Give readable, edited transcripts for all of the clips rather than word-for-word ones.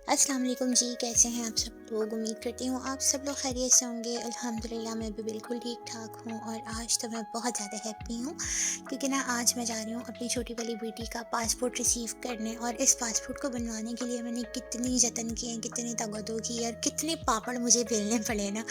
अस्सलाम वालेकुम जी, कैसे हैं आप सब लोग? उम्मीद करती हूँ आप सब लोग खैरियत से होंगे। अल्हम्दुलिल्लाह मैं भी बिल्कुल ठीक-ठाक हूँ और आज तो मैं बहुत ज़्यादा हैप्पी हूँ क्योंकि ना आज मैं जा रही हूँ अपनी छोटी वाली बेटी का पासपोर्ट रिसीव करने। और इस पासपोर्ट को बनवाने के लिए मैंने कितनी जतन किए हैं, कितनी तगदो की और कितने पापड़ मुझे बेलने पड़े ना,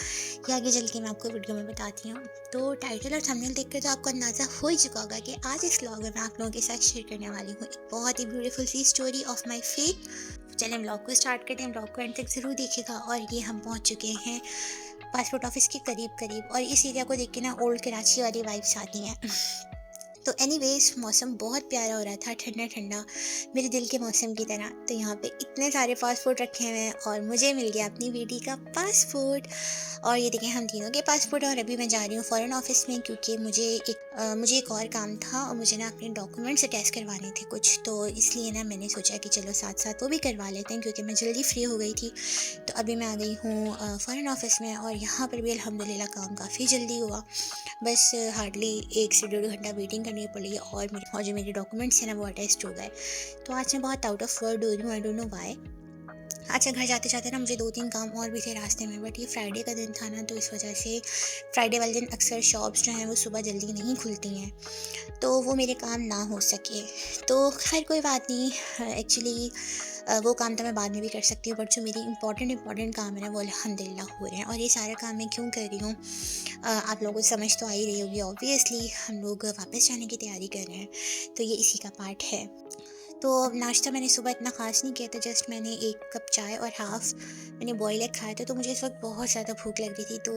ये आगे चल के मैं आपको वीडियो में बताती हूँ। तो टाइटल और थंबनेल देखकर तो आपको अंदाज़ा हो ही चुका होगा कि आज इस व्लॉग में मैं आप लोगों के साथ शेयर करने वाली हूँ एक बहुत ही ब्यूटीफुल सी स्टोरी ऑफ माई फेथ। चलें व्लॉग को स्टार्ट करते हैं। व्लॉग को एंड तक ज़रूर देखिएगा। और ये हम पहुंच चुके हैं पासपोर्ट ऑफिस के करीब करीब, और इस एरिया को देख के ना ओल्ड कराची वाली वाइब्स आती हैं। तो एनीवेज मौसम बहुत प्यारा हो रहा था, ठंडा ठंडा, मेरे दिल के मौसम की तरह। तो यहाँ पे इतने सारे पासपोर्ट रखे हुए हैं और मुझे मिल गया अपनी बेटी का पासपोर्ट। और ये देखें हम तीनों के पासपोर्ट। और अभी मैं जा रही हूँ फ़ॉरेन ऑफिस में क्योंकि मुझे एक और काम था और मुझे ना अपने डॉक्यूमेंट्स अटैच करवाने थे कुछ, तो इसलिए ना मैंने सोचा कि चलो साथ साथ वो भी करवा लेते हैं क्योंकि मैं जल्दी फ्री हो गई थी। तो अभी मैं आ गई हूँ फ़ॉरेन ऑफिस में और यहाँ पर भी अल्हम्दुलिल्लाह काम काफ़ी जल्दी हुआ। बस हार्डली 1 से डेढ़ घंटा वेटिंग करनी पड़ी और जो मेरे डॉक्यूमेंट्स हैं ना वो अटेस्ट हो गए। तो आज मैं बहुत आउट ऑफ वर्ड हो रही हूँ, आई डोंट नो व्हाई। अच्छा, घर जाते-जाते ना मुझे 2-3 काम और भी थे रास्ते में, बट ये फ्राइडे का दिन था ना, तो इस वजह से फ्राइडे वाले दिन अक्सर शॉप्स जो हैं वो सुबह जल्दी नहीं खुलती हैं, तो वो मेरे काम ना हो सके। तो खैर कोई बात नहीं। एक्चुअली वो काम तो मैं बाद में भी कर सकती हूँ, बट जो मेरी इंपॉर्टेंट काम है ना वो अल्हम्दुलिल्लाह हो रहे हैं। और ये सारा काम मैं क्यों कर रही हूँ, आप लोगों को समझ तो आ ही रही होगी। ऑब्वियसली हम लोग वापस जाने की तैयारी कर रहे हैं, तो ये इसी का पार्ट है। तो नाश्ता मैंने सुबह इतना ख़ास नहीं किया था, जस्ट मैंने 1 कप चाय और हाफ़ मैंने बॉयल एग खाया था। तो मुझे इस वक़्त बहुत ज़्यादा भूख लग रही थी, तो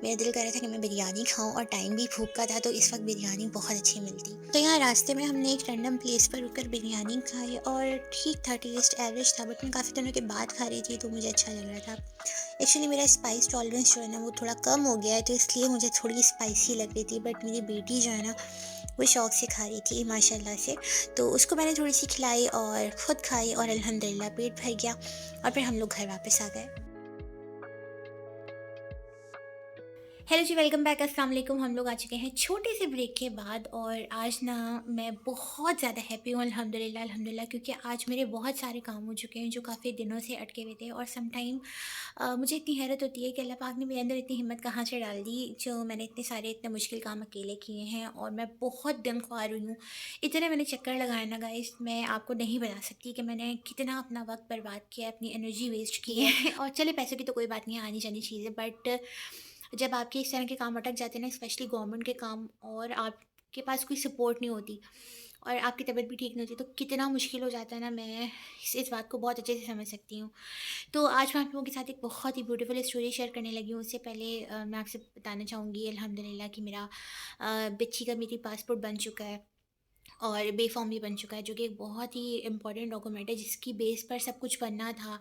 मेरा दिल कर रहा था कि मैं बिरयानी खाऊँ और टाइम भी भूख का था, तो इस वक़्त बिरयानी बहुत अच्छी मिलती। तो यहाँ रास्ते में हमने एक रैंडम प्लेस पर रुककर बिरयानी खाई और ठीक था, टेस्ट एवरेज था, बट मैं काफ़ी दिनों के बाद खा रही थी तो मुझे अच्छा लग रहा था। एक्चुअली मेरा स्पाइस टॉलरेंस जो है ना वो थोड़ा कम हो गया है, तो इसलिए मुझे थोड़ी स्पाइसी लग रही थी, बट मेरी बेटी जो है ना वो शौक से खा रही थी माशाल्लाह से। तो उसको मैंने थोड़ी सी खिलाई और ख़ुद खाई और अल्हम्दुलिल्लाह पेट भर गया और फिर हम लोग घर वापस आ गए। हेलो जी, वेलकम बैक। अस्सलाम वालेकुम। हम लोग आ चुके हैं छोटे से ब्रेक के बाद और आज ना मैं बहुत ज़्यादा हैप्पी हूँ अल्हम्दुलिल्लाह अल्हम्दुलिल्लाह, क्योंकि आज मेरे बहुत सारे काम हो चुके हैं जो काफ़ी दिनों से अटके हुए थे। और सम टाइम मुझे इतनी हैरत होती है कि अल्लाह पाक ने मेरे अंदर इतनी हिम्मत कहाँ से डाल दी, जो मैंने इतने मुश्किल काम अकेले किए हैं और मैं बहुत दिन ख्वार हुई हूँ। इतने मैंने चक्कर लगाए ना गाइस, मैं आपको नहीं बता सकती कि मैंने कितना अपना वक्त बर्बाद किया है, अपनी एनर्जी वेस्ट की है। और चले पैसों की तो कोई बात नहीं है, आनी जानी चीज़ है, बट जब आपके इस तरह के काम अटक जाते हैं ना, स्पेशली गवर्नमेंट के काम, और आपके पास कोई सपोर्ट नहीं होती और आपकी तबीयत भी ठीक नहीं होती, तो कितना मुश्किल हो जाता है ना, मैं इस बात को बहुत अच्छे से समझ सकती हूँ। तो आज मैं आप लोगों के साथ एक बहुत ही ब्यूटीफुल स्टोरी शेयर करने लगी हूँ। उससे पहले मैं आपसे बताना चाहूँगी अल्हम्दुलिल्लाह कि मेरा बच्ची का मेरी पासपोर्ट बन चुका है और बेफॉर्म भी बन चुका है, जो कि एक बहुत ही इंपॉर्टेंट डॉक्यूमेंट है जिसकी बेस पर सब कुछ बनना था।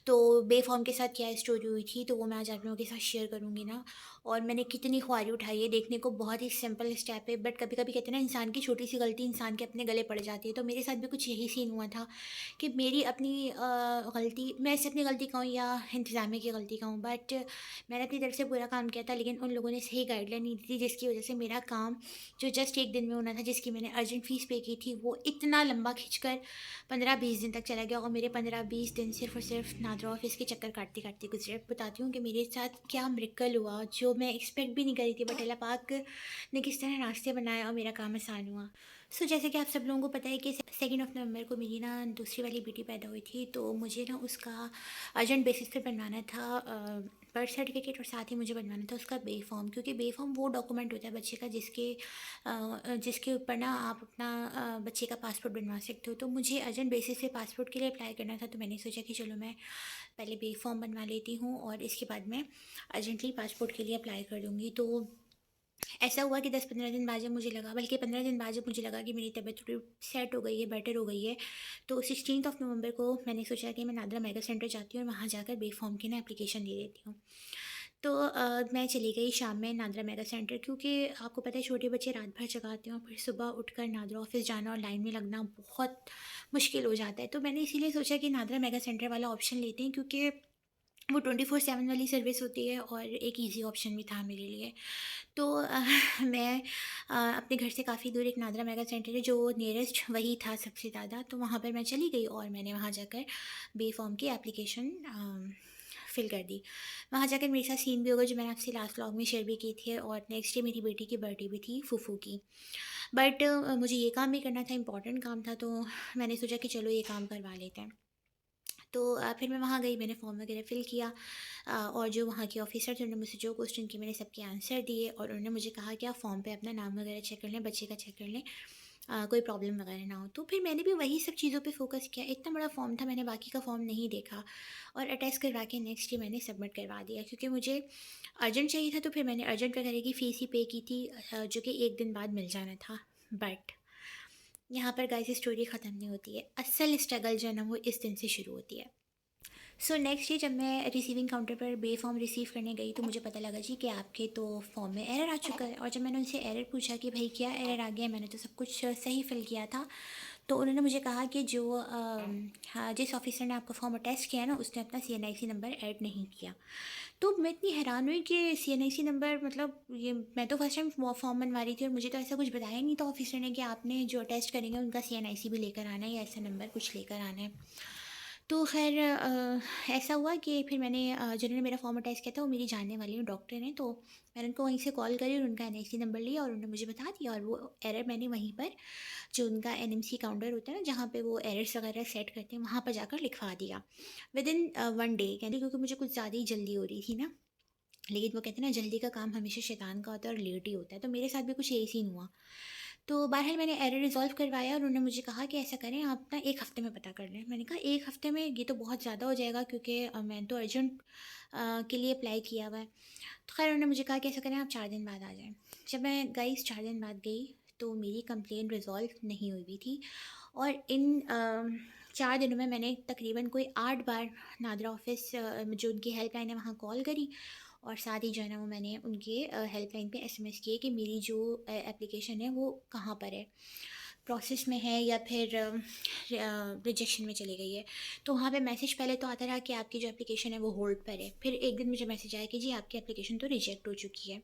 तो बेफ़ॉर्म के साथ क्या स्टोरी हुई थी, तो वो मैं आज आप लोगों के साथ शेयर करूँगी ना। और मैंने कितनी ख्वारी उठाई है, देखने को बहुत ही सिंपल स्टेप है, बट कभी-कभी कहते हैं ना, इंसान की छोटी-सी गलती इंसान के अपने गले पड़ जाती है। तो मेरे साथ भी कुछ यही सीन हुआ था कि मेरी अपनी गलती, मैं इसे अपनी गलती कहूँ या इंतज़ामिया की गलती कहूँ, बट मैंने अपनी तरफ से पूरा काम किया था, लेकिन उन लोगों ने सही गाइडलाइन नहीं दी थी, जिसकी वज़ह से मेरा काम जो जस्ट 1 दिन में होना था, जिसकी मैंने अर्जेंट फ़ीस पे की थी, वो इतना लंबा खिंचकर 15-20 दिन तक चला गया और मेरे 15-20 दिन सिर्फ़ और सिर्फ़ नादरा ऑफ़िस के चक्कर काटते-काटते गुज़रे। बताती हूँ कि मेरे साथ क्या मिरेकल हुआ, जो मैं एक्सपेक्ट भी नहीं करी थी, बट अल्लाह पाक ने किस तरह रास्ते बनाए और मेरा काम आसान हुआ। सो जैसे कि आप सब लोगों को पता है कि 2nd ऑफ़ नवंबर को मेरी ना दूसरी वाली बेटी पैदा हुई थी, तो मुझे ना उसका अर्जेंट बेसिस पे बनवाना था बर्थ सर्टिफ़िकेट, और साथ ही मुझे बनवाना था उसका बे फ़ॉर्म, क्योंकि बे फ़ॉर्म वो डॉक्यूमेंट होता है बच्चे का जिसके ऊपर ना आप अपना बच्चे का पासपोर्ट बनवा सकते हो। तो मुझे अर्जेंट बेसिस पे पासपोर्ट के लिए अप्लाई करना था, तो मैंने सोचा कि चलो मैं पहले बे फॉर्म बनवा लेती हूँ और इसके बाद मैं अर्जेंटली पासपोर्ट के लिए अप्लाई कर दूँगी। तो ऐसा हुआ कि 10-15 दिन बाद जब मुझे लगा, बल्कि 15 दिन बाद जब मुझे लगा कि मेरी तबीयत थोड़ी सेट हो गई है, बेटर हो गई है, तो 16th ऑफ नवंबर को मैंने सोचा कि मैं नादरा मेगा सेंटर जाती हूँ और वहाँ जाकर बे फॉर्म की ना एप्लीकेशन दे देती हूँ। तो मैं चली गई शाम में नादरा मेगा सेंटर, क्योंकि आपको पता है छोटे बच्चे रात भर जगाते हैं और फिर सुबह उठकर नादरा ऑफिस जाना और लाइन में लगना बहुत मुश्किल हो जाता है। तो मैंने इसीलिए सोचा कि नादरा मेगा सेंटर वाला ऑप्शन लेते हैं, क्योंकि वो 24/7 वाली सर्विस होती है और एक ईज़ी ऑप्शन भी था मेरे लिए। तो मैं अपने घर से काफ़ी दूर एक नादरा मेगा सेंटर है जो नियरेस्ट वही था सबसे ज़्यादा, तो वहाँ पर मैं चली गई और मैंने वहाँ जाकर बी फॉर्म की एप्लीकेशन फ़िल कर दी। वहाँ जाकर मेरे साथ सीन भी होगा जो मैंने आपसे लास्ट व्लॉग में शेयर भी की थी, और नेक्स्ट डे मेरी बेटी की बर्थडे भी थी फूफू की। बट मुझे ये काम भी करना था, इम्पोर्टेंट काम था, तो मैंने सोचा कि चलो ये काम करवा लेते हैं। तो फिर मैं वहाँ गई, मैंने फॉर्म वगैरह फ़िल किया, और जो वहाँ के ऑफ़िसर थे उन्होंने मुझसे जो क्वेश्चन किए मैंने सबके आंसर दिए, और उन्होंने मुझे कहा कि आप फॉर्म पे अपना नाम वगैरह चेक कर लें, बच्चे का चेक कर लें, कोई प्रॉब्लम वगैरह ना हो। तो फिर मैंने भी वही सब चीज़ों पे फ़ोकस किया। इतना बड़ा फॉर्म था, मैंने बाकी का फॉर्म नहीं देखा, और अटैच करवा के नेक्स्ट डे मैंने सबमिट करवा दिया, क्योंकि मुझे अर्जेंट चाहिए था। तो फिर मैंने अर्जेंट वगैरह की फ़ीस ही पे की थी, जो कि 1 दिन बाद मिल जाना था। बट यहाँ पर गाइस स्टोरी ख़त्म नहीं होती है। असल स्ट्रगल जो है ना वो इस दिन से शुरू होती है। सो नेक्स्ट डे जब मैं रिसीविंग काउंटर पर बे फॉर्म रिसीव करने गई तो मुझे पता लगा जी कि आपके तो फॉर्म में एरर आ चुका है। और जब मैंने उनसे एरर पूछा कि भाई क्या एरर आ गया, मैंने तो सब कुछ सही फिल किया था, तो उन्होंने मुझे कहा कि जो हाँ, जिस ऑफिसर ने आपका फॉर्म अटैच किया ना उसने अपना CNIC नंबर ऐड नहीं किया। तो मैं इतनी हैरान हुई कि CNIC नंबर मतलब, ये मैं तो फर्स्ट टाइम फॉर्म बनवा रही थी और मुझे तो ऐसा कुछ बताया नहीं था ऑफिसर ने कि आपने जो अटैच करेंगे उनका CNIC भी लेकर आना है या ऐसा नंबर कुछ लेकर आना है। तो ख़ैर ऐसा हुआ कि फिर मैंने जिन्होंने मेरा फ़ॉर्म अटैच किया था वो मेरी जानने वाली हैं, डॉक्टर हैं, तो मैंने उनको वहीं से कॉल करी और उनका NIC नंबर लिया और उन्होंने मुझे बता दिया, और वो एरर मैंने वहीं पर जो उनका NMC काउंटर होता है ना जहाँ पे वो एरर्स वगैरह सेट करते हैं वहाँ पर जाकर लिखवा दिया विदिन 1 डे, कहते क्योंकि मुझे कुछ ज़्यादा ही जल्दी हो रही थी ना। लेकिन वो कहते हैं ना जल्दी का काम हमेशा शैतान का होता है और लेट ही होता है, तो मेरे साथ भी कुछ यही सीन हुआ। तो बहरहाल मैंने एरर रिज़ॉल्व करवाया और उन्होंने मुझे कहा कि ऐसा करें आप ना 1 हफ़्ते में पता कर लें। मैंने कहा 1 हफ़्ते में ये तो बहुत ज़्यादा हो जाएगा, क्योंकि मैंने तो अर्जेंट के लिए अप्लाई किया हुआ है। तो ख़ैर उन्होंने मुझे कहा कि ऐसा करें आप 4 दिन बाद आ जाएँ। जब मैं गई 4 दिन बाद गई तो मेरी कंप्लेंट रिज़ॉल्व नहीं हुई हुई थी, और इन 4 दिनों में मैंने तकरीबन कोई 8 बार नादरा ऑफ़िस जो उनकी हेल्पलाइन है वहाँ कॉल करी, और साथ ही जो है ना वो मैंने उनके हेल्पलाइन पे SMS किए कि मेरी जो एप्लीकेशन है वो कहाँ पर है, प्रोसेस में है या फिर रिजेक्शन में चली गई है। तो वहाँ पे मैसेज पहले तो आता रहा कि आपकी जो एप्लीकेशन है वो होल्ड पर है, फिर एक दिन मुझे मैसेज आया कि जी आपकी एप्लीकेशन तो रिजेक्ट हो चुकी है।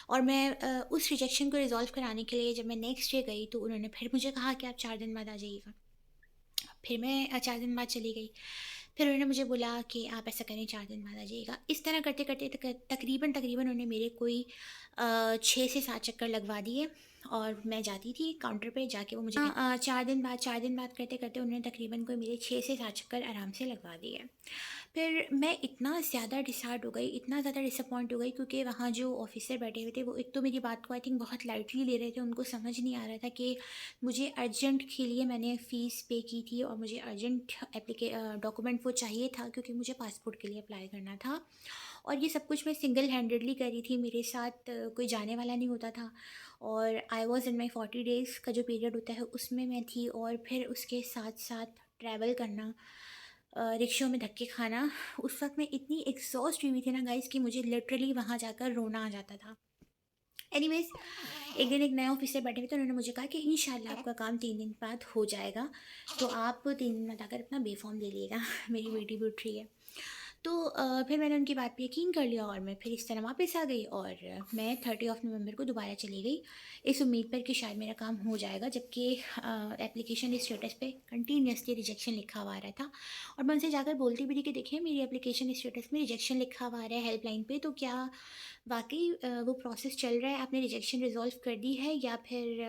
और मैं उस रिजेक्शन को रिजॉल्व कराने के लिए जब मैं नेक्स्ट डे गई तो उन्होंने फिर मुझे कहा कि आप 4 दिन बाद आ जाइएगा। फिर मैं 4 दिन बाद चली गई। फिर उन्होंने मुझे बोला कि आप ऐसा करें 4 दिन बाद आ जाइएगा। इस तरह करते-करते तकरीबन उन्होंने मेरे कोई 6 से 7 चक्कर लगवा दिए, और मैं जाती थी काउंटर पे जाके वो मुझे 4 दिन बाद करते-करते उन्होंने तकरीबन कोई मेरे 6 से 7 चक्कर आराम से लगवा दिए। फिर मैं इतना ज़्यादा डिसहार्ट हो गई, इतना ज़्यादा डिसअपॉइंट हो गई, क्योंकि वहाँ जो ऑफ़िसर बैठे हुए थे वो एक तो मेरी बात को आई थिंक बहुत लाइटली ले रहे थे। उनको समझ नहीं आ रहा था कि मुझे अर्जेंट के लिए मैंने फ़ीस पे की थी और मुझे अर्जेंट डॉक्यूमेंट वो चाहिए था, क्योंकि मुझे पासपोर्ट के लिए अप्लाई करना था। और ये सब कुछ मैं सिंगल हैंडेडली करी थी, मेरे साथ कोई जाने वाला नहीं होता था, और I was in my 40 days का जो पीरियड होता है उसमें मैं थी, और फिर उसके साथ साथ ट्रैवल करना, रिक्शों में धक्के खाना। उस वक्त मैं इतनी एग्जॉस्ट हुई थी ना गाइस कि मुझे लिटरली वहाँ जाकर रोना आ जाता था। एनीवेज़, एक दिन एक नए ऑफिसर बैठे हुए थे, उन्होंने मुझे कहा कि इंशाल्लाह आपका काम 3 दिन बाद हो जाएगा, तो आप 3 दिन बाद आकर अपना बे फॉर्म ले लीजिएगा। मेरी बेटी भी उठ रही है। तो फिर मैंने उनकी बात पे यकीन कर लिया और मैं फिर इस तरह वापस आ गई, और मैं 30 नवंबर को दोबारा चली गई इस उम्मीद पर कि शायद मेरा काम हो जाएगा, जबकि एप्लीकेशन स्टेटस पे कंटिन्यूसली रिजेक्शन लिखा हुआ आ रहा था। और मैं उनसे जाकर बोलती भी थी कि देखिए मेरी एप्लीकेशन स्टेटस में रिजेक्शन लिखा हुआ आ रहा है हेल्पलाइन पे, तो क्या वाकई वो प्रोसेस चल रहा है, आपने रिजेक्शन रिजॉल्व कर दी है या फिर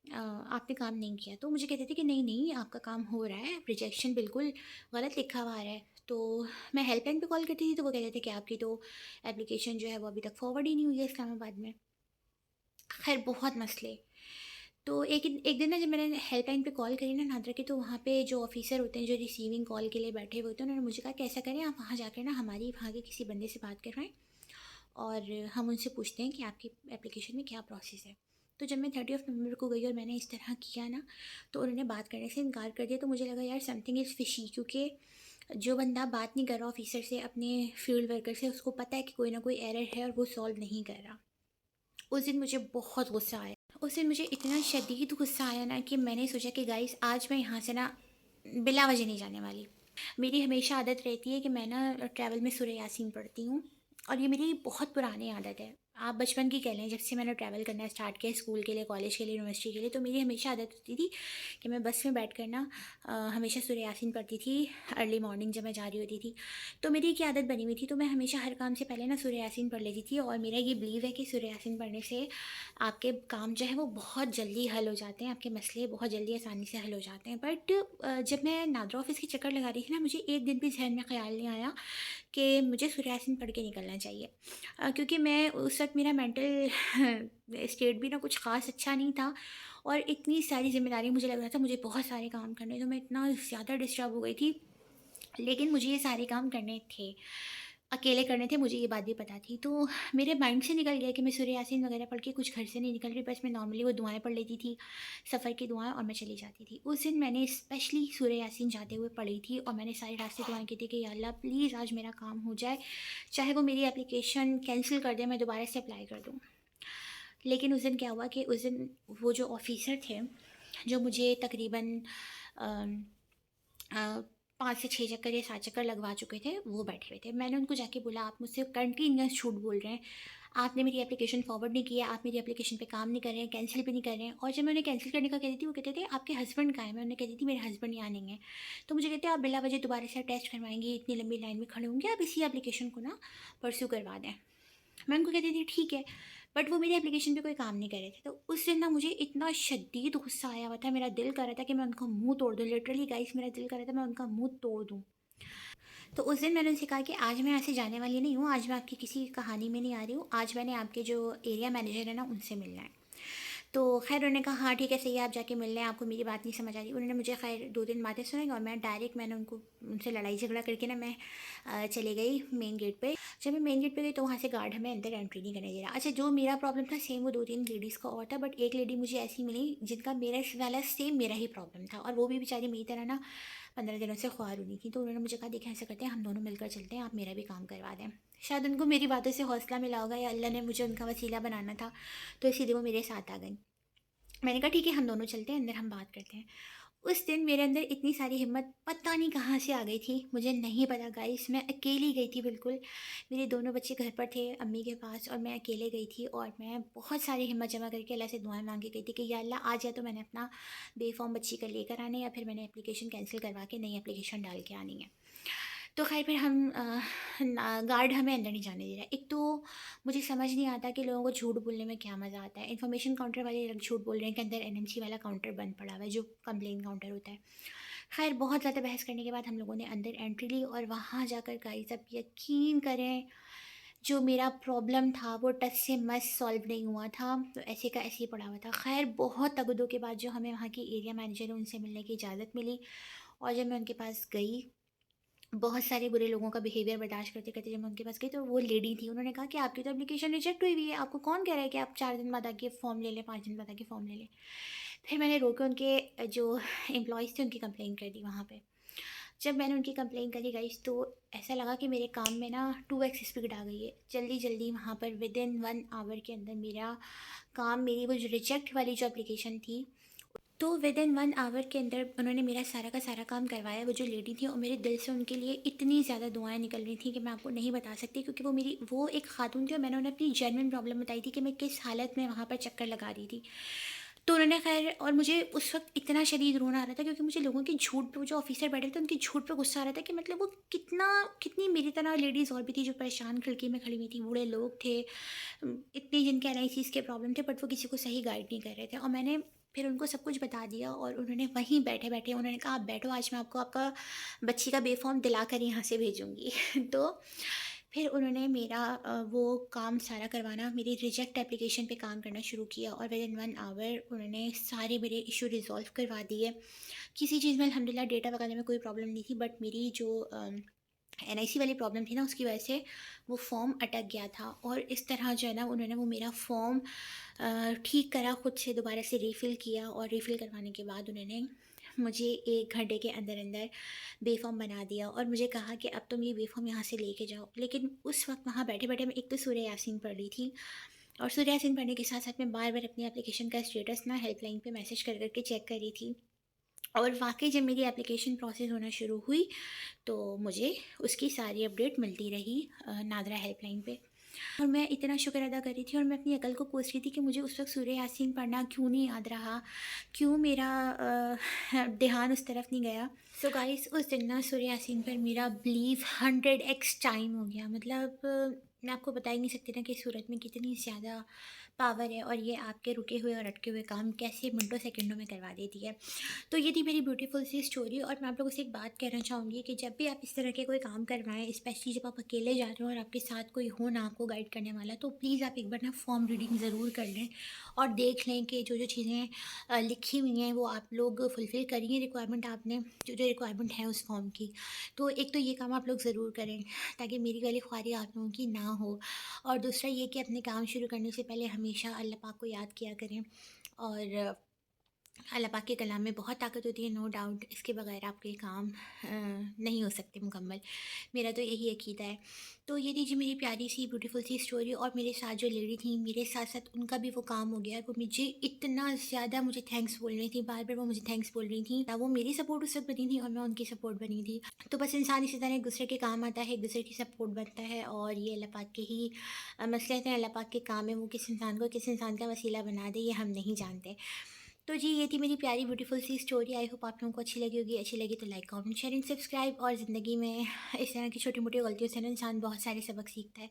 आपने काम नहीं किया। तो मुझे कहते थे कि नहीं नहीं आपका काम हो रहा है, रिजेक्शन बिल्कुल गलत लिखा हुआ आ रहा है। तो मैं हेल्पलाइन पे कॉल करती थी तो वो कहते थे कि आपकी तो एप्लीकेशन जो है वो अभी तक फॉरवर्ड ही नहीं हुई है इस्लामाबाद में। खैर बहुत मसले। तो एक दिन ना जब मैंने हेल्पलाइन पे कॉल करी ना नादरा की, तो वहाँ पे जो ऑफिसर होते हैं जो रिसीविंग कॉल के लिए बैठे हुए होते हैं, उन्होंने मुझे कहा कि ऐसा करें आप वहाँ जाकर ना हमारी वहाँ के किसी बंदे से बात करवाएं, और हम उनसे पूछते हैं कि आपकी एप्लीकेशन में क्या प्रोसेस है। तो जब मैं 30 नवंबर को गई और मैंने इस तरह किया ना, तो उन्होंने बात करने से इनकार कर दिया। तो मुझे लगा यार समथिंग इज़ फिशी, क्योंकि जो बंदा बात नहीं कर रहा ऑफिसर से, अपने फील्ड वर्कर से, उसको पता है कि कोई ना कोई एरर है और वो सॉल्व नहीं कर रहा। उस दिन मुझे बहुत गुस्सा आया। उस दिन मुझे इतना शदीद गुस्सा आया ना कि मैंने सोचा कि गाइस आज मैं यहाँ से ना बिला वजह नहीं जाने वाली। मेरी हमेशा आदत रहती है कि मैं ना ट्रैवल में सूर्य यासीन पढ़ती हूँ, और ये मेरी बहुत पुरानी आदत है। आप बचपन की कह लें, जब से मैंने ट्रैवल करना स्टार्ट किया स्कूल के लिए, कॉलेज के लिए, यूनिवर्सिटी के लिए, तो मेरी हमेशा आदत होती थी कि मैं बस में बैठ कर ना हमेशा सूर्य यासीन पढ़ती थी। अर्ली मॉर्निंग जब मैं जा रही होती थी, तो मेरी एक आदत बनी हुई थी, तो मैं हमेशा हर काम से पहले ना सूर्य यासीन पढ़ लेती थी। और मेरा ये बिलीव है कि सूर्य यासीन पढ़ने से आपके काम जो है वो बहुत जल्दी हल हो जाते हैं, आपके मसले बहुत जल्दी आसानी से हल हो जाते हैं। बट जब मैं नादरा ऑफ़िस के चक्कर लगा रही थी ना, मुझे एक दिन भी ज़हन में ख़्याल नहीं आया कि मुझे सूर्य यासीन पढ़ के निकलना चाहिए। क्योंकि मैं उस वक़्त, मेरा मेंटल स्टेट भी ना कुछ ख़ास अच्छा नहीं था, और इतनी सारी ज़िम्मेदारी मुझे लग रहा था, मुझे बहुत सारे काम करने, तो मैं इतना ज़्यादा डिस्टर्ब हो गई थी। लेकिन मुझे ये सारे काम करने थे, अकेले करने थे, मुझे ये बात भी पता थी। तो मेरे माइंड से निकल गया कि मैं सूर्य यासीन वगैरह पढ़ के कुछ घर से नहीं निकल रही, बस मैं नॉर्मली वो दुआएँ पढ़ लेती थी, सफ़र की दुआएँ, और मैं चली जाती थी। उस दिन मैंने स्पेशली सूर्य यासीन जाते हुए पढ़ी थी, और मैंने सारी रास्ते दुआएँ की थी कि या अल्लाह प्लीज़ आज मेरा काम हो जाए, चाहे वो मेरी एप्लीकेशन कैंसल कर दें, मैं दोबारा से अप्लाई कर दूँ। लेकिन उस दिन क्या हुआ कि उस दिन वो जो ऑफ़िसर थे, जो मुझे तकरीबन अ अ, 5 से 6 चक्कर या 7 चक्कर लगवा चुके थे, वो बैठे हुए थे। मैंने उनको जाके बोला, "आप मुझसे कंटीन्यूअस झूठ बोल रहे हैं। आपने मेरी एप्लीकेशन फॉरवर्ड नहीं किया, आप मेरी एप्लीकेशन पे काम नहीं कर रहे हैं, कैंसल भी नहीं कर रहे हैं।" और जब मैं उन्हें कैंसल करने का कहती थी, वो कहते थे, "आपके हस्बैंड कहाँ हैं?" मैं उन्हें कहती थी, "मेरे हस्बैंड यहाँ नहीं हैं।" तो मुझे कहते, "आप बिला वजह दोबारा से टेस्ट करवाएँगी, इतनी लंबी लाइन में खड़े होंगे, आप इसी एप्लीकेशन को ना परस्यू करवा दें।" मैं उनको कहती थी ठीक है, बट वो मेरी एप्लीकेशन पे कोई काम नहीं कर रहे थे। तो उस दिन ना मुझे इतना शदीद गुस्सा आया हुआ था, मेरा दिल कर रहा था कि मैं उनका मुँह तोड़ दूँ, लिटरली गाइस मेरा दिल कर रहा था मैं उनका मुँह तोड़ दूँ। तो उस दिन मैंने उनसे कहा कि आज मैं ऐसे जाने वाली नहीं हूँ, आज मैं आपकी किसी कहानी में नहीं आ रही हूँ, आज मैंने आपके जो एरिया मैनेजर है ना उनसे मिलना है। तो ख़ैर उन्होंने कहा हाँ ठीक है सही है, आप जाके मिल लें, आपको मेरी बात नहीं समझ आ रही। उन्होंने मुझे ख़ैर 2-3 बातें सुनाई, और मैंने उनको उनसे लड़ाई झगड़ा करके ना मैं चली गई मेन गेट पे। जब मैं मेन गेट पे गई तो वहाँ से गार्ड हमें अंदर एंट्री नहीं करने दे रहा। अच्छा, जो मेरा प्रॉब्लम था सेम वो 2-3 लेडीज़ का और था, बट एक लेडी मुझे ऐसी मिली जिनका मेरा वाला सेम मेरा ही प्रॉब्लम था, और वो भी बेचारी मेरी तरह ना 15 दिनों से ख्वार हुई थी। तो उन्होंने मुझे कहा देखिए ऐसा करते हैं, हम दोनों मिलकर चलते हैं, आप मेरा भी काम करवा दें। शायद उनको मेरी बातों से हौसला मिला होगा, या अल्लाह ने मुझे उनका वसीला बनाना था, तो इसीलिए वो मेरे साथ आ गई। मैंने कहा ठीक है हम दोनों चलते हैं अंदर, हम बात करते हैं। उस दिन मेरे अंदर इतनी सारी हिम्मत पता नहीं कहाँ से आ गई थी, मुझे नहीं पता गाइस, मैं अकेली गई थी बिल्कुल। मेरे दोनों बच्चे घर पर थे अम्मी के पास, और मैं अकेले गई थी, और मैं बहुत सारी हिम्मत जमा करके अल्लाह से दुआएं मांग के गई थी कि या अल्लाह आज या तो मैंने अपना बेफॉर्म बच्ची का लेकर आना है, या फिर मैंने एप्लीकेशन कैंसिल करवा के नई एप्लीकेशन डाल के आनी है। तो ख़ैर फिर गार्ड हमें अंदर नहीं जाने दे रहा है। एक तो मुझे समझ नहीं आता कि लोगों को झूठ बोलने में क्या मज़ा आता है। इन्फॉर्मेशन काउंटर वाले लोग झूठ बोल रहे हैं कि अंदर एनएमसी वाला काउंटर बंद पड़ा हुआ है, जो कंप्लेन काउंटर होता है। ख़ैर बहुत ज़्यादा बहस करने के बाद हम लोगों ने अंदर एंट्री ली, और वहाँ जाकर गाइस आप यकीन करें, जो मेरा प्रॉब्लम था वो टस से मस सॉल्व नहीं हुआ था, तो ऐसे का ऐसे ही पड़ा हुआ था। ख़ैर बहुत तगदो के बाद जो हमें वहाँ की एरिया मैनेजर है उनसे मिलने की इजाज़त मिली, और जब मैं उनके पास गई, बहुत सारे बुरे लोगों का बिहेवियर बर्दाश्त करते-करते जब मैं उनके पास गई, तो वो लेडी थी, उन्होंने कहा कि आपकी तो एप्लीकेशन रिजेक्ट हुई हुई है, आपको कौन कह रहा है कि आप 4 दिन बाद आके फ़ॉर्म ले लें, 5 दिन बाद आके फ़ॉर्म ले लें। फिर मैंने रो के उनके जो एम्प्लॉइज़ थे उनकी कंप्लेंट कर दी वहाँ पे। जब मैंने उनकी कंप्लेंट करी गाइस, तो ऐसा लगा कि मेरे काम में ना 2x स्पीड आ गई है। जल्दी-जल्दी वहाँ पर विदिन 1 आवर के अंदर मेरा काम, मेरी वो जो रिजेक्ट वाली जो एप्लीकेशन थी, तो विदिन 1 आवर के अंदर उन्होंने मेरा सारा का सारा काम करवाया। वो जो लेडी थी, और मेरे दिल से उनके लिए इतनी ज़्यादा दुआएँ निकल रही थी कि मैं आपको नहीं बता सकती, क्योंकि वो एक खातून थी, और मैंने उन्हें अपनी जेन्युइन प्रॉब्लम बताई थी कि मैं किस हालत में वहाँ पर चक्कर लगा रही थी। तो उन्होंने ख़ैर, और मुझे उस वक़्त इतना शदीद रोना आ रहा था, क्योंकि मुझे लोगों के झूठ पे, वो जो ऑफ़िसर बैठे थे उनके झूठ पे गुस्सा आ रहा था कि मतलब वो कितनी मेरी तरह लेडीज़ और भी थी जो परेशान खिड़की में खड़ी हुई थी, बूढ़े लोग थे, इतने जिनके एनआईसीज़ के प्रॉब्लम थे, बट वो किसी को सही गाइड नहीं कर रहे थे। और मैंने फिर उनको सब कुछ बता दिया, और उन्होंने वहीं बैठे-बैठे उन्होंने कहा, "आप बैठो, आज मैं आपको आपका बच्ची का बेफ़ॉर्म दिला कर यहाँ से भेजूँगी।" तो फिर उन्होंने मेरा वो काम सारा करवाना, मेरी रिजेक्ट एप्लीकेशन पे काम करना शुरू किया, और विदिन 1 आवर उन्होंने सारे मेरे इश्यू रिज़ॉल्व करवा दिए। किसी चीज़ में अल्हम्दुलिल्लाह डेटा वगैरह में कोई प्रॉब्लम नहीं थी, बट मेरी जो एनआईसी वाली प्रॉब्लम थी ना, उसकी वजह से वो फ़ॉर्म अटक गया था। और इस तरह जो है ना, उन्होंने वो मेरा फ़ॉर्म ठीक करा, खुद से दोबारा से रीफ़िल किया, और रीफ़िल करवाने के बाद उन्होंने मुझे 1 घंटे के अंदर-अंदर बेफ़ॉर्म बना दिया, और मुझे कहा कि अब तुम ये बेफ़ॉर्म यहाँ से लेके जाओ। लेकिन उस वक़्त वहाँ बैठे-बैठे मैं एक तो सूरह यासीन पढ़ रही थी, और सूरह यासीन पढ़ने के साथ-साथ मैं बार-बार अपनी एप्लीकेशन का स्टेटस ना हेल्पलाइन पे मैसेज कर के चेक कर रही थी। और वाक़ई जब मेरी एप्लीकेशन प्रोसेस होना शुरू हुई, तो मुझे उसकी सारी अपडेट मिलती रही नादरा हेल्पलाइन पे। और मैं इतना शुक्र अदा कर रही थी और मैं अपनी अकल को कोस रही थी कि मुझे उस वक़्त सूर्य यासीन पढ़ना क्यों नहीं याद रहा, क्यों मेरा ध्यान उस तरफ नहीं गया। सो गाइस उस दिन ना सूर्य यासीन पर मेरा बिलीव 100x टाइम हो गया। मतलब मैं आपको बता ही नहीं सकती ना कि सूरत में कितनी ज़्यादा पावर है और ये आपके रुके हुए और अटके हुए काम कैसे मिनटों सेकंडों में करवा देती है। तो ये थी मेरी ब्यूटीफुल सी स्टोरी। और मैं आप लोगों से एक बात कहना चाहूँगी कि जब भी आप इस तरह के कोई काम करवाएं, स्पेशली जब आप अकेले जा रहे हो और आपके साथ कोई हो ना आपको गाइड करने वाला, तो प्लीज़ आप एक बार ना फॉर्म रीडिंग ज़रूर कर लें और देख लें कि जो जो चीज़ें लिखी हुई हैं वो आप लोग फुलफ़िल करिए, रिक्वायरमेंट आपने जो जो रिक्वायरमेंट है उस फॉर्म की। तो एक तो ये काम आप लोग ज़रूर करें ताकि मेरी गली ख्वारी आप लोगों की ना हो। और दूसरा ये कि अपने काम शुरू करने से पहले हमेशा अल्लाह पाक को याद किया करें। और अल्लाह पाक के कलाम में बहुत ताकत होती है, नो डाउट। इसके बगैर आपके काम नहीं हो सकते मुकम्मल। मेरा तो यही अकीदा है। तो ये थी जी मेरी प्यारी सी ब्यूटीफुल सी स्टोरी। और मेरे साथ जो लेडी थी मेरे साथ साथ उनका भी वो काम हो गया। वो मुझे इतना ज़्यादा मुझे थैंक्स बोल रही थी, बार बार वो मुझे थैंक्स बोल रही थी। वो मेरी सपोर्ट उस वक्त बनी थी और मैं उनकी सपोर्ट बनी थी। तो बस इंसान इसी तरह एक दूसरे के काम आता है, एक दूसरे की सपोर्ट बनता है। और ये अल्लाह पाक के ही मसलहत हैं, अल्लाह पाक के काम है। वो किस इंसान को किस इंसान का वसीला बना दे ये हम नहीं जानते। तो जी ये थी मेरी प्यारी ब्यूटीफुल सी स्टोरी। आई होप आप लोगों को अच्छी लगी होगी। अच्छी लगी तो like comment share and subscribe. और ज़िंदगी में इस तरह की छोटी मोटी गलतियों से ना इंसान बहुत सारे सबक सीखता है।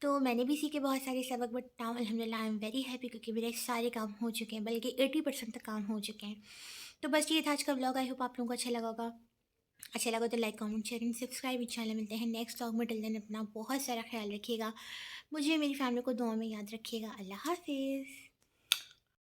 तो मैंने भी सीखे बहुत सारे सबक, बट नाउ अल्हम्दुलिल्लाह आई एम वेरी हैप्पी क्योंकि मेरे सारे काम हो चुके हैं, बल्कि 80% तक काम हो चुके हैं। तो बस ये था आज का ब्लॉग। आई होप आप लोगों को अच्छा लगा होगा। अच्छा लगा तो like comment share and subscribe. इंशाल्लाह मिलते हैं नेक्स्ट ब्लॉग में। टिल देन अपना बहुत सारा ख्याल रखिएगा, मुझे मेरी फैमिली को दुआ में याद रखिएगा। अल्लाह हाफिज़।